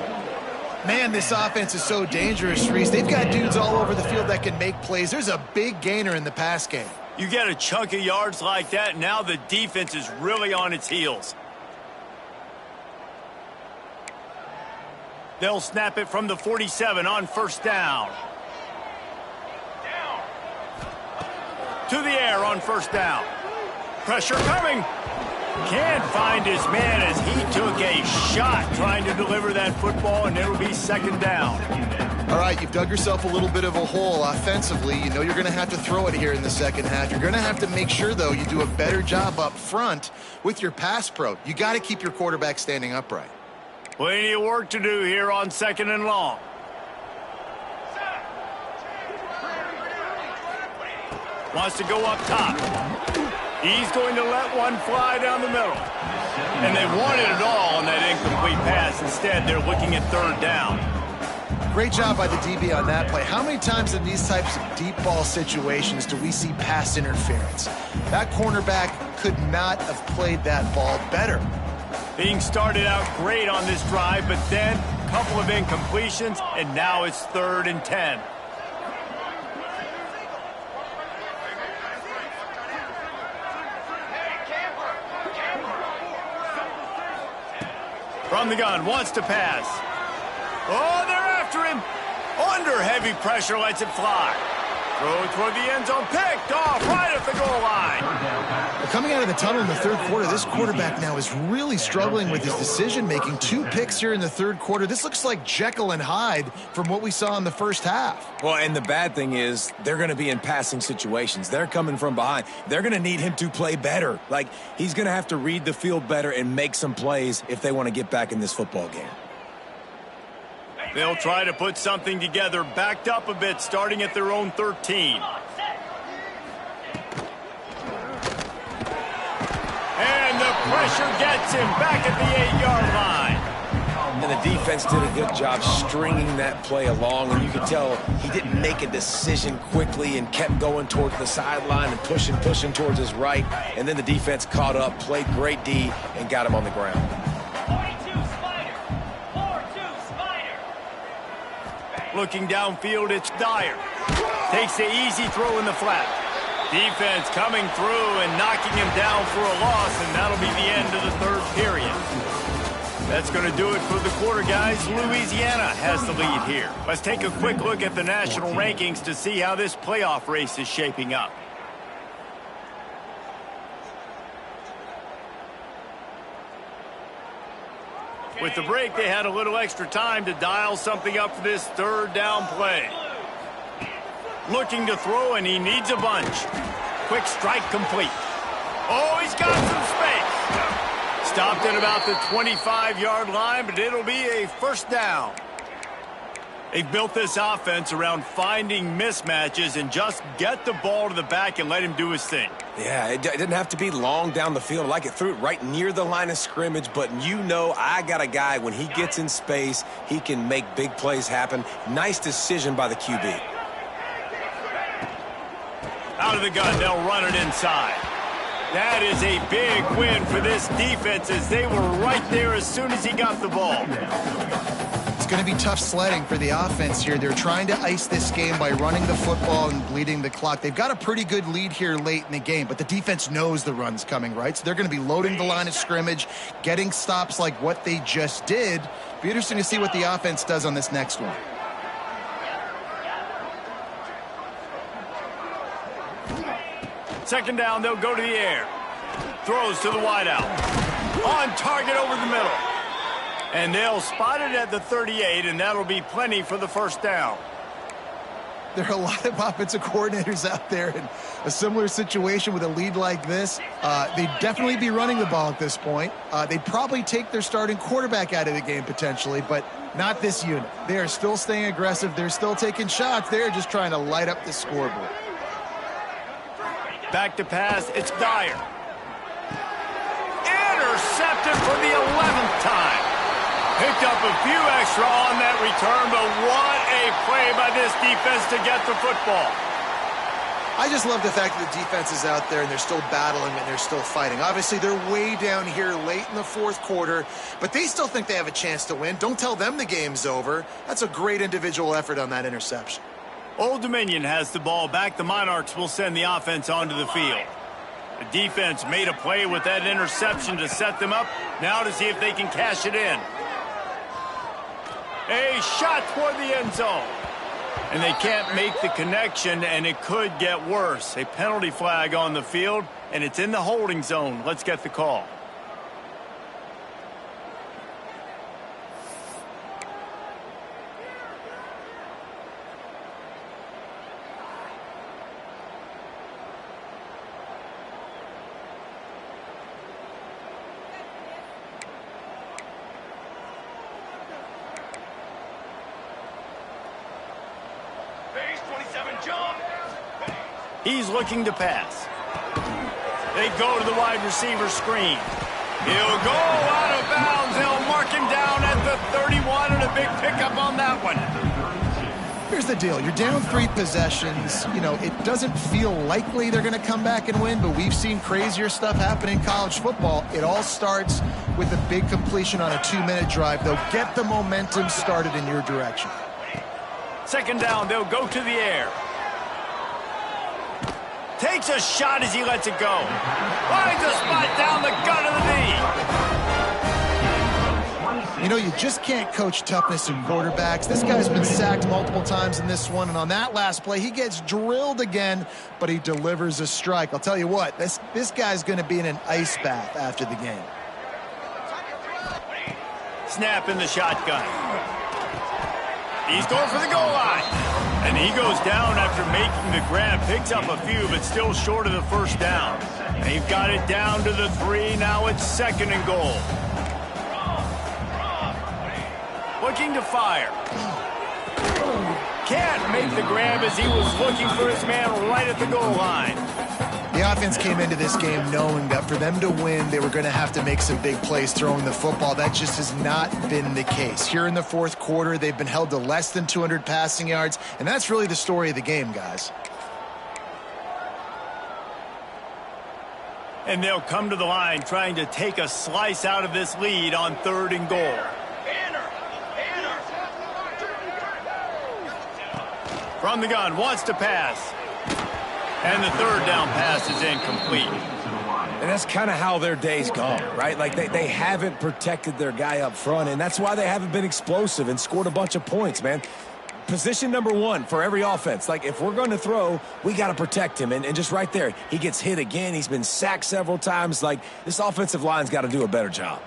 Man, this offense is so dangerous, Reese. They've got dudes all over the field that can make plays. There's a big gainer in the pass game. You get a chunk of yards like that, now the defense is really on its heels. They'll snap it from the 47 on first down. To the air on first down. Pressure coming. Can't find his man as he took a shot trying to deliver that football, and it'll be second down. All right, you've dug yourself a little bit of a hole offensively. You know you're going to have to throw it here in the second half. You're going to have to make sure, though, you do a better job up front with your pass pro. You got to keep your quarterback standing upright. Plenty of work to do here on 2nd and long. Wants to go up top. He's going to let one fly down the middle. And they wanted it all on that incomplete pass. Instead, they're looking at third down. Great job by the DB on that play. How many times in these types of deep ball situations do we see pass interference? That cornerback could not have played that ball better. Being started out great on this drive, but then a couple of incompletions, and now it's 3rd and 10. From the gun, wants to pass. Oh, they're after him. Under heavy pressure, lets it fly. Throw toward the end zone, picked off right at the goal line. Coming out of the tunnel in the third quarter, this quarterback now is really struggling with his decision-making. 2 picks here in the third quarter. This looks like Jekyll and Hyde from what we saw in the first half. Well, and the bad thing is they're going to be in passing situations. They're coming from behind. They're going to need him to play better. Like, he's going to have to read the field better and make some plays if they want to get back in this football game. They'll try to put something together, backed up a bit, starting at their own 13. And the pressure gets him back at the 8-yard line. And the defense did a good job stringing that play along, and you could tell he didn't make a decision quickly and kept going towards the sideline and pushing towards his right. And then the defense caught up, played great D, and got him on the ground. Looking downfield, it's Dyer. Takes the easy throw in the flat. Defense coming through and knocking him down for a loss, and that'll be the end of the third period. That's going to do it for the quarter, guys. Louisiana has the lead here. Let's take a quick look at the national rankings to see how this playoff race is shaping up. With the break, they had a little extra time to dial something up for this third down play. Looking to throw, and he needs a bunch. Quick strike complete. Oh, he's got some space. Stopped at about the 25-yard line, but it'll be a first down. They've built this offense around finding mismatches and just get the ball to the back and let him do his thing. Yeah, it didn't have to be long down the field. Like it threw it right near the line of scrimmage, but you know I got a guy, when he gets in space, he can make big plays happen. Nice decision by the QB. Out of the gun, they'll run it inside. That is a big win for this defense as they were right there as soon as he got the ball. It's going to be tough sledding for the offense here. They're trying to ice this game by running the football and bleeding the clock. They've got a pretty good lead here late in the game, but the defense knows the run's coming, right? So they're going to be loading the line of scrimmage, getting stops like what they just did. Be interesting to see what the offense does on this next one. Second down, they'll go to the air. Throws to the wideout. On target over the middle. And they'll spot it at the 38, and that'll be plenty for the first down. There are a lot of offensive coordinators out there in a similar situation with a lead like this. They'd definitely be running the ball at this point. They'd probably take their starting quarterback out of the game potentially, but not this unit. They are still staying aggressive. They're still taking shots. They're just trying to light up the scoreboard. Back to pass, it's Dyer. Intercepted for the 11th time. Picked up a few extra on that return, but what a play by this defense to get the football. I just love the fact that the defense is out there and they're still battling and they're still fighting. Obviously, they're way down here late in the fourth quarter, but they still think they have a chance to win. Don't tell them the game's over. That's a great individual effort on that interception. Old Dominion has the ball back. The Monarchs will send the offense onto the field. The defense made a play with that interception to set them up. Now to see if they can cash it in. A shot toward the end zone. And they can't make the connection, and it could get worse. A penalty flag on the field, and it's in the holding zone. Let's get the call. He's looking to pass. They go to the wide receiver screen. He'll go out of bounds. They'll mark him down at the 31, and a big pickup on that one. Here's the deal. You're down 3 possessions. You know, it doesn't feel likely they're going to come back and win, but we've seen crazier stuff happen in college football. It all starts with a big completion on a 2-minute drive. They'll get the momentum started in your direction. Second down, they'll go to the air. Takes a shot as he lets it go. Finds a spot down the gut of the knee. You know, you just can't coach toughness in quarterbacks. This guy's been sacked multiple times in this one, and on that last play, he gets drilled again, but he delivers a strike. I'll tell you what, this guy's going to be in an ice bath after the game. Snap in the shotgun. He's going for the goal line. And he goes down after making the grab. Picks up a few, but still short of the first down. They've got it down to the 3. Now it's 2nd and goal. Looking to fire. Can't make the grab as he was looking for his man right at the goal line. The offense came into this game knowing that for them to win, they were going to have to make some big plays throwing the football. That just has not been the case. Here in the fourth quarter, they've been held to less than 200 passing yards, and that's really the story of the game, guys. And they'll come to the line trying to take a slice out of this lead on 3rd and goal. From the gun, wants to pass. And the 3rd down pass is incomplete. And that's kind of how their day's gone, right? Like they haven't protected their guy up front, and that's why they haven't been explosive and scored a bunch of points, man. Position number 1 for every offense. Like, if we're going to throw, we got to protect him. And just right there, he gets hit again. He's been sacked several times. Like, this offensive line's got to do a better job.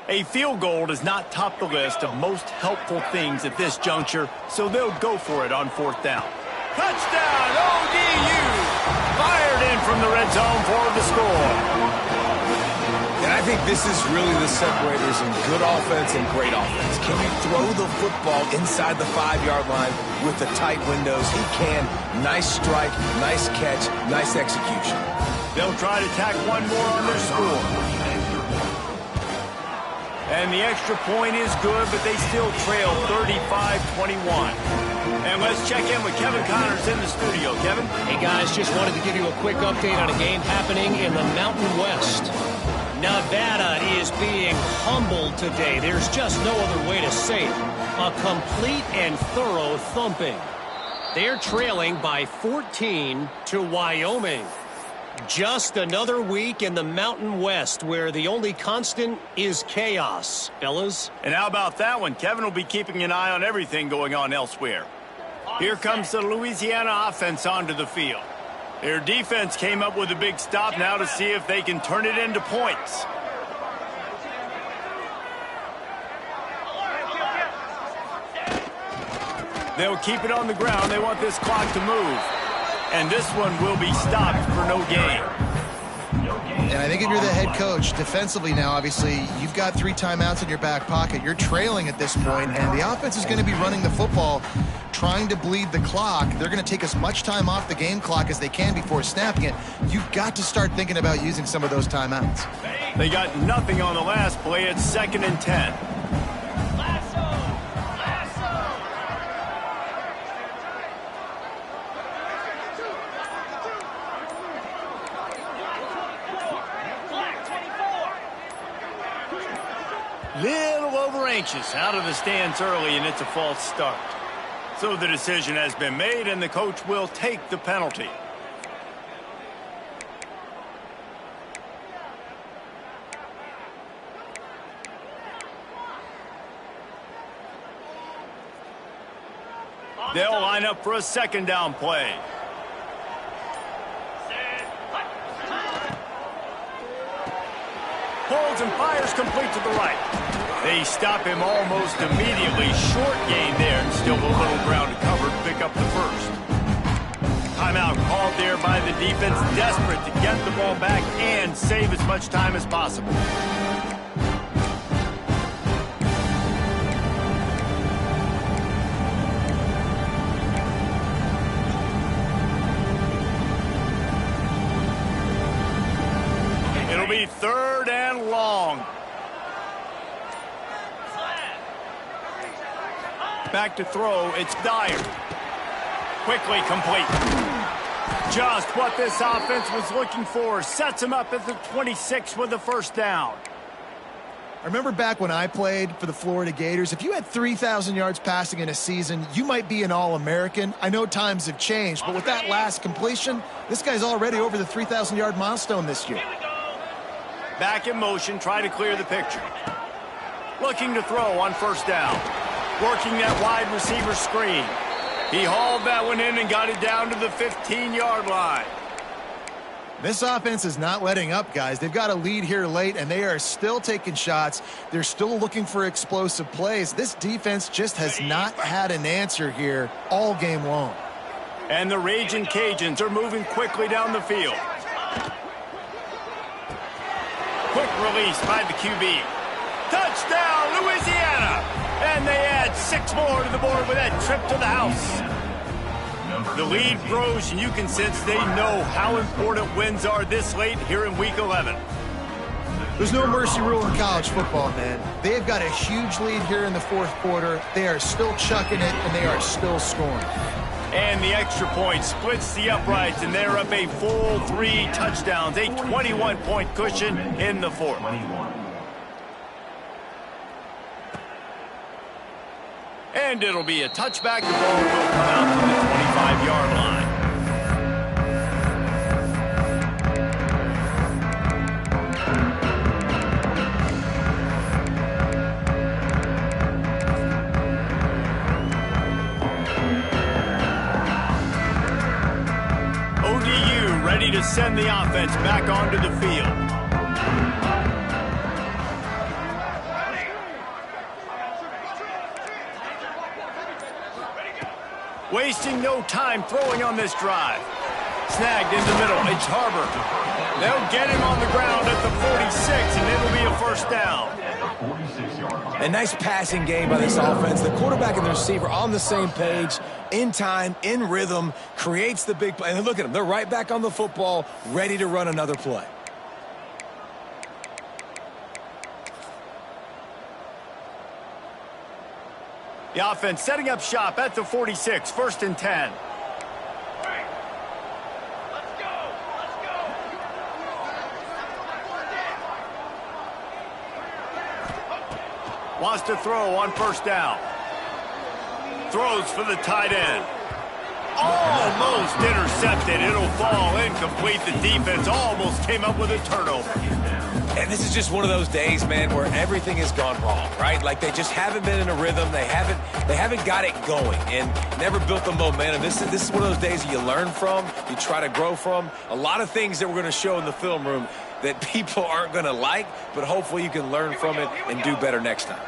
A field goal does not top the list of most helpful things at this juncture, so they'll go for it on 4th down. Touchdown, ODU! Fired in from the red zone for the score. And I think this is really the separators in good offense and great offense. Can you throw the football inside the 5-yard line with the tight windows? He can. Nice strike, nice catch, nice execution. They'll try to tack one more on their score. And the extra point is good, but they still trail 35-21. And let's check in with Kevin Connors in the studio. Kevin? Hey, guys, just wanted to give you a quick update on a game happening in the Mountain West. Nevada is being humbled today. There's just no other way to say it. A complete and thorough thumping. They're trailing by 14 to Wyoming. Just another week in the Mountain West where the only constant is chaos, fellas. And how about that one? Kevin will be keeping an eye on everything going on elsewhere. Here comes the Louisiana offense onto the field. Their defense came up with a big stop now to see if they can turn it into points. They'll keep it on the ground. They want this clock to move. And this one will be stopped for no gain. And I think if you're the head coach, defensively now, obviously, you've got 3 timeouts in your back pocket. You're trailing at this point, and the offense is going to be running the football, trying to bleed the clock. They're going to take as much time off the game clock as they can before snapping it. You've got to start thinking about using some of those timeouts. They got nothing on the last play. It's 2nd and 10. Little over anxious out of the stands early, and it's a false start. So the decision has been made, and the coach will take the penalty. They'll line up for a 2nd down play. Pulls and fires complete to the right. They stop him almost immediately. Short gain there, and still a little ground covered. Pick up the first. Timeout called there by the defense, desperate to get the ball back and save as much time as possible. It'll be 3rd and long. Back to throw, it's Dyer. Quickly complete. Just what this offense was looking for. Sets him up at the 26 with the 1st down. I remember back when I played for the Florida Gators, if you had 3,000 yards passing in a season, you might be an All-American. I know times have changed, but with that last completion, this guy's already over the 3,000-yard milestone this year. Back in motion, try to clear the picture. Looking to throw on first down. Working that wide receiver screen. He hauled that one in and got it down to the 15-yard line. This offense is not letting up, guys. They've got a lead here late, and they are still taking shots. They're still looking for explosive plays. This defense just has not had an answer here all game long. And the Raging Cajuns are moving quickly down the field. Quick release by the QB. Touchdown, Louisiana! And they add 6 more to the board with that trip to the house. The lead grows, and you can sense they know how important wins are this late here in Week 11. There's no mercy rule in college football, man. They've got a huge lead here in the fourth quarter. They are still chucking it, and they are still scoring. And the extra point splits the uprights, and they're up a full 3 touchdowns, a 21-point cushion in the fourth. And it'll be a touchback. The ball will come out to the 25-yard line. ODU ready to send the offense back onto the field. Wasting no time throwing on this drive. Snagged in the middle. It's Harbor. They'll get him on the ground at the 46, and it'll be a first down. A nice passing game by this offense. The quarterback and the receiver on the same page, in time, in rhythm, creates the big play. And look at them. They're right back on the football, ready to run another play. The offense setting up shop at the 46, 1st and 10. Wants to throw on first down. Throws for the tight end. Almost intercepted. It'll fall incomplete. The defense almost came up with a turnover. And this is just one of those days, man, where everything has gone wrong, right? Like they just haven't been in a rhythm. They haven't got it going and never built the momentum. This is one of those days you learn from, you try to grow from. A lot of things that we're going to show in the film room that people aren't going to like, but hopefully you can learn from it and do better next time.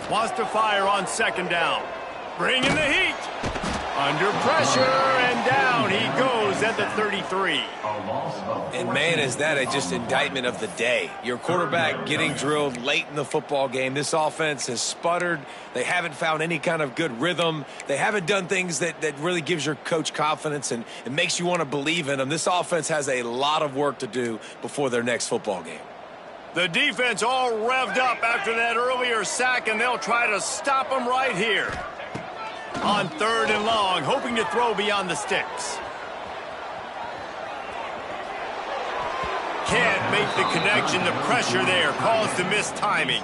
Wants to fire on second down. Bringing the heat. Under pressure, and down he goes at the 33. And, man, is that just indictment of the day. Your quarterback getting drilled late in the football game. This offense has sputtered. They haven't found any kind of good rhythm. They haven't done things that really gives your coach confidence and it makes you want to believe in them. This offense has a lot of work to do before their next football game. The defense all revved up after that earlier sack, and they'll try to stop them right here. On 3rd and long, hoping to throw beyond the sticks. Can't make the connection. The pressure there caused the missed timing.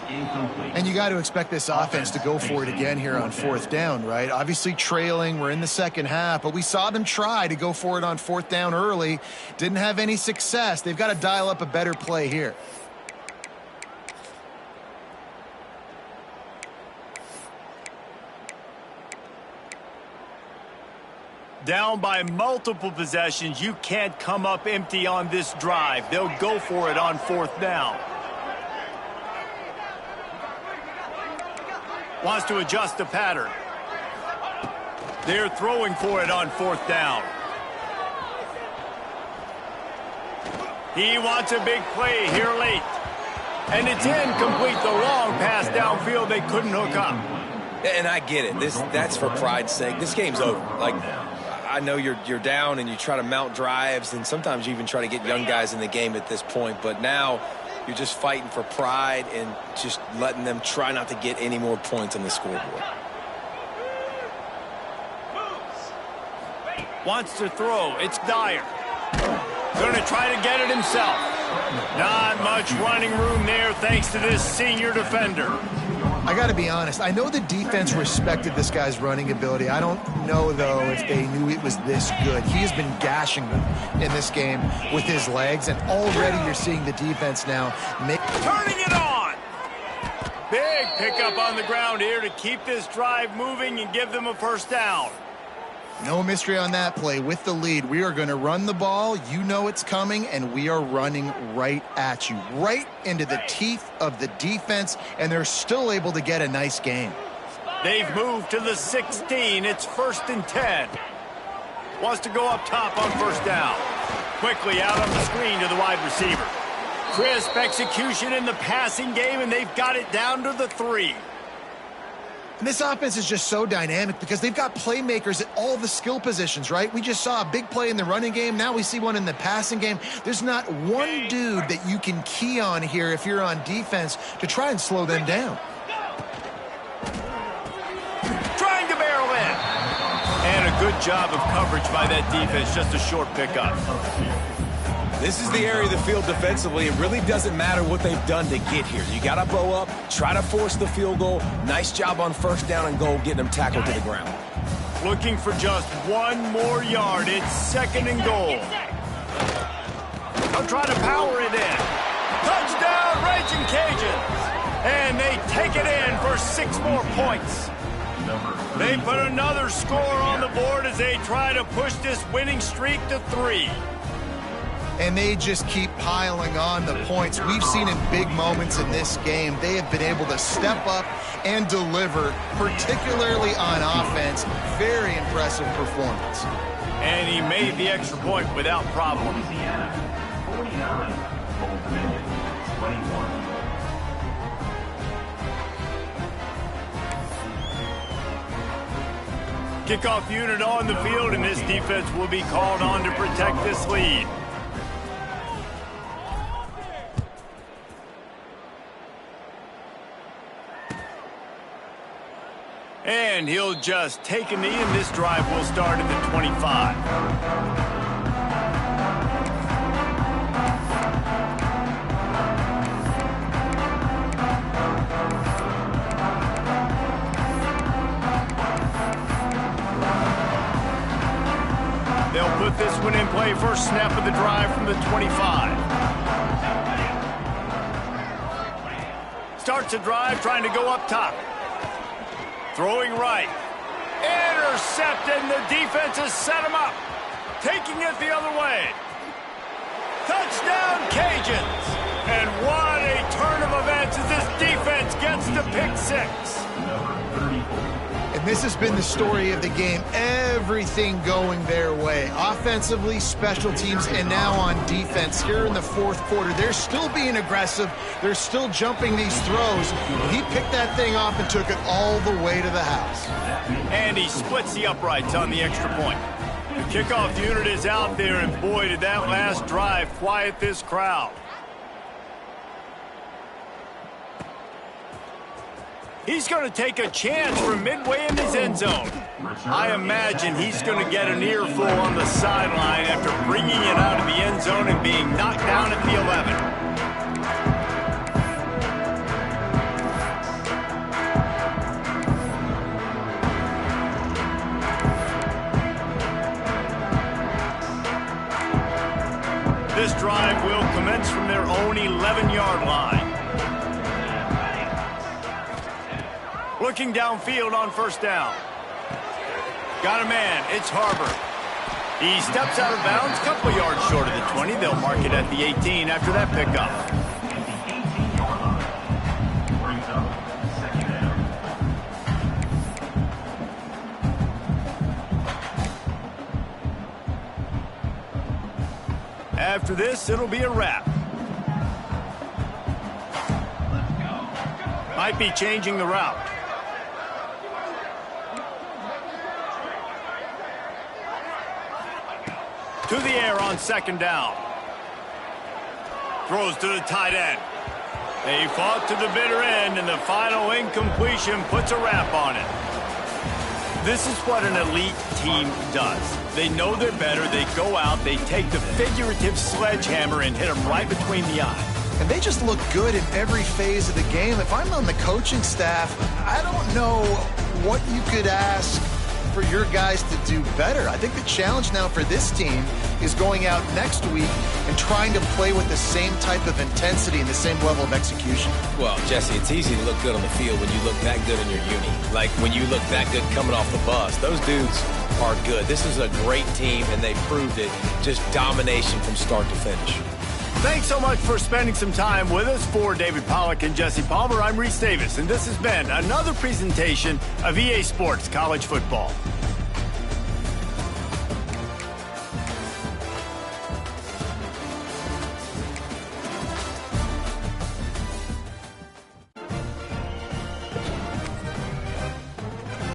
And you got to expect this offense to go for it again here on 4th down, right? Obviously trailing. We're in the second half, but we saw them try to go for it on 4th down early. Didn't have any success. They've got to dial up a better play here. Down by multiple possessions, you can't come up empty on this drive. They'll go for it on 4th down. Wants to adjust the pattern. They're throwing for it on 4th down. He wants a big play here late. And it's incomplete. The long pass downfield they couldn't hook up. And I get it. That's for pride's sake. This game's over. Like, I know you're down and you try to mount drives, and sometimes you even try to get young guys in the game at this point. But now you're just fighting for pride and just letting them try not to get any more points on the scoreboard. Wants to throw. It's Dyer. Going to try to get it himself. Not much running room there thanks to this senior defender. I got to be honest. I know the defense respected this guy's running ability. I don't know, though, if they knew it was this good. He has been gashing them in this game with his legs, and already you're seeing the defense now turning it on. Big pickup on the ground here to keep this drive moving and give them a first down. No mystery on that play. With the lead, we are going to run the ball. You know it's coming, and we are running right at you, right into the teeth of the defense, and they're still able to get a nice gain. They've moved to the 16. It's 1st and 10. Wants to go up top on first down. Quickly out on the screen to the wide receiver. Crisp execution in the passing game, and they've got it down to the 3. And this offense is just so dynamic because they've got playmakers at all the skill positions, right? We just saw a big play in the running game. Now we see one in the passing game. There's not one dude that you can key on here if you're on defense to try and slow them down. Trying to barrel in. And a good job of coverage by that defense. Just a short pickup. This is the area of the field defensively. It really doesn't matter what they've done to get here. You got to bow up, try to force the field goal. Nice job on first down and goal, getting them tackled to the ground. Looking for just one more yard. It's 2nd and goal. They'll try to power it in. Touchdown, Raging Cajuns. And they take it in for 6 more points. They put another score on the board as they try to push this winning streak to 3. And they just keep piling on the points. We've seen in big moments in this game, they have been able to step up and deliver, particularly on offense. Very impressive performance. And he made the extra point without problem. 49, Old Dominion, 21. Kickoff unit on the field, and this defense will be called on to protect this lead. And he'll just take a knee, and this drive will start at the 25. They'll put this one in play. First snap of the drive from the 25. Starts a drive trying to go up top. Throwing right. Intercepted, and the defense has set him up. Taking it the other way. Touchdown, Cajuns. And what a turn of events as this defense gets to pick 6. And this has been the story of the game. Everything going their way. Offensively, special teams, and now on defense. Here in the 4th quarter, they're still being aggressive. They're still jumping these throws. He picked that thing off and took it all the way to the house. And he splits the uprights on the extra point. The kickoff unit is out there, and boy, did that last drive quiet this crowd. He's going to take a chance from midway in his end zone. I imagine he's going to get an earful on the sideline after bringing it out of the end zone and being knocked down at the 11. This drive will commence from their own 11-yard line. Looking downfield on first down. Got a man. It's Harbor. He steps out of bounds, couple yards short of the 20. They'll mark it at the 18 after that pickup. After this, it'll be a wrap. Might be changing the route. To the air on second down. Throws to the tight end. They fought to the bitter end, and the final incompletion puts a wrap on it. This is what an elite team does. They know they're better. They go out. They take the figurative sledgehammer and hit them right between the eyes. and they just look good in every phase of the game. If I'm on the coaching staff, I don't know what you could ask for your guys to do better. I think the challenge now for this team is going out next week and trying to play with the same type of intensity and the same level of execution. Well, Jesse, it's easy to look good on the field when you look that good in your uni. Like when you look that good coming off the bus. Those dudes are good. This is a great team, and they proved it. Just domination from start to finish. Thanks so much for spending some time with us. For David Pollack and Jesse Palmer, I'm Reese Davis, and this has been another presentation of EA Sports College Football.